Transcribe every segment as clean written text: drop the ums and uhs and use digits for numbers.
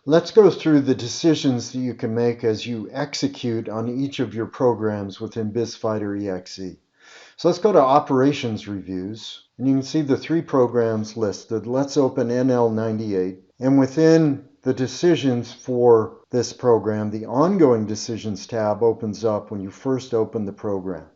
Let's go through the decisions that you can make as you execute on each of your programs within BizFighter EXE. So let's go to Operations Reviews, and you can see the three programs listed. Let's open NL98, and within the decisions for this program, the Ongoing Decisions tab opens up when you first open the program.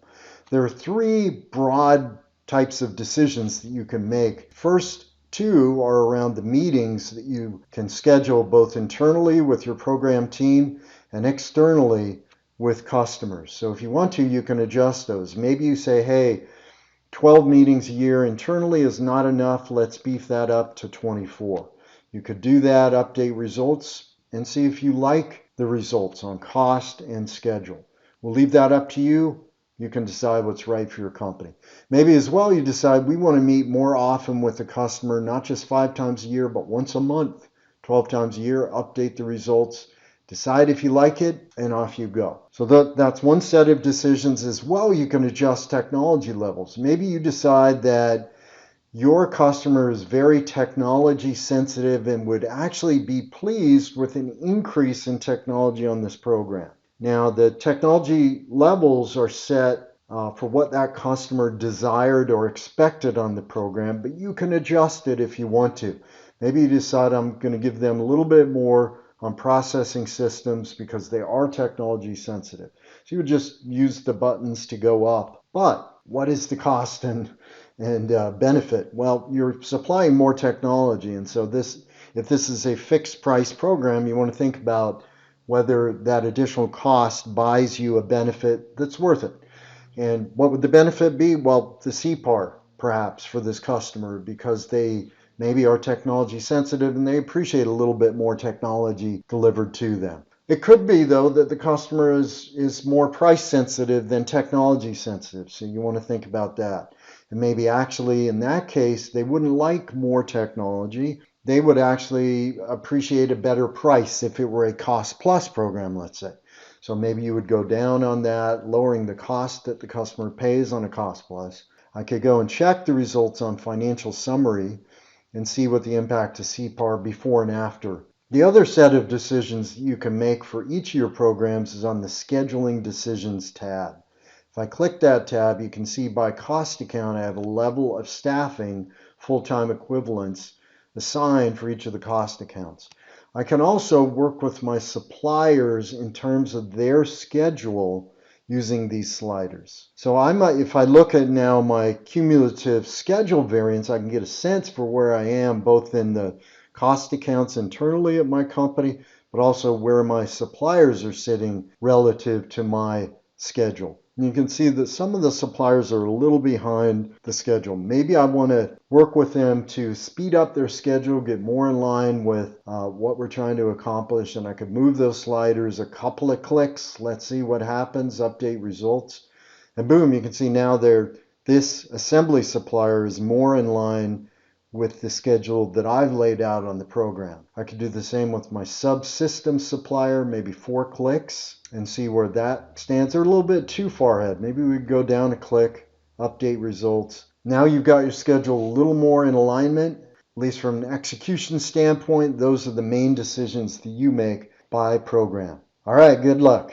There are three broad types of decisions that you can make. First, two are around the meetings that you can schedule both internally with your program team and externally with customers. So if you want to, you can adjust those. Maybe you say, hey, 12 meetings a year internally is not enough. Let's beef that up to 24. You could do that, update results, and see if you like the results on cost and schedule. We'll leave that up to you. You can decide what's right for your company. Maybe as well you decide we want to meet more often with the customer, not just 5 times a year, but once a month, 12 times a year, update the results, decide if you like it, and off you go. So that's one set of decisions. As well, you can adjust technology levels. Maybe you decide that your customer is very technology sensitive and would actually be pleased with an increase in technology on this program. Now, the technology levels are set for what that customer desired or expected on the program, but you can adjust it if you want to. Maybe you decide I'm going to give them a little bit more on processing systems because they are technology sensitive. So you would just use the buttons to go up. But what is the cost and benefit? Well, you're supplying more technology, and so if this is a fixed price program, you want to think about whether that additional cost buys you a benefit that's worth it. And what would the benefit be? Well, the CPAR, perhaps, for this customer, because they maybe are technology sensitive and they appreciate a little bit more technology delivered to them. It could be, though, that the customer is more price sensitive than technology sensitive, so you want to think about that. And maybe actually in that case, they wouldn't like more technology. They would actually appreciate a better price if it were a cost plus program, let's say. So maybe you would go down on that, lowering the cost that the customer pays on a cost plus. I could go and check the results on financial summary and see what the impact to CPAR before and after. The other set of decisions you can make for each of your programs is on the Scheduling Decisions tab. If I click that tab, you can see by cost account I have a level of staffing, full-time equivalents, assigned for each of the cost accounts. I can also work with my suppliers in terms of their schedule using these sliders. So if I look at now my cumulative schedule variance, I can get a sense for where I am both in the cost accounts internally at my company, but also where my suppliers are sitting relative to my schedule. And you can see that some of the suppliers are a little behind the schedule. Maybe I want to work with them to speed up their schedule, get more in line with what we're trying to accomplish, and I could move those sliders a couple of clicks. Let's see what happens, update results, and boom, you can see now this assembly supplier is more in line with the schedule that I've laid out on the program. I could do the same with my subsystem supplier, maybe 4 clicks, and see where that stands. They're a little bit too far ahead. Maybe we go down a click, update results. Now you've got your schedule a little more in alignment, at least from an execution standpoint. Those are the main decisions that you make by program. All right, good luck.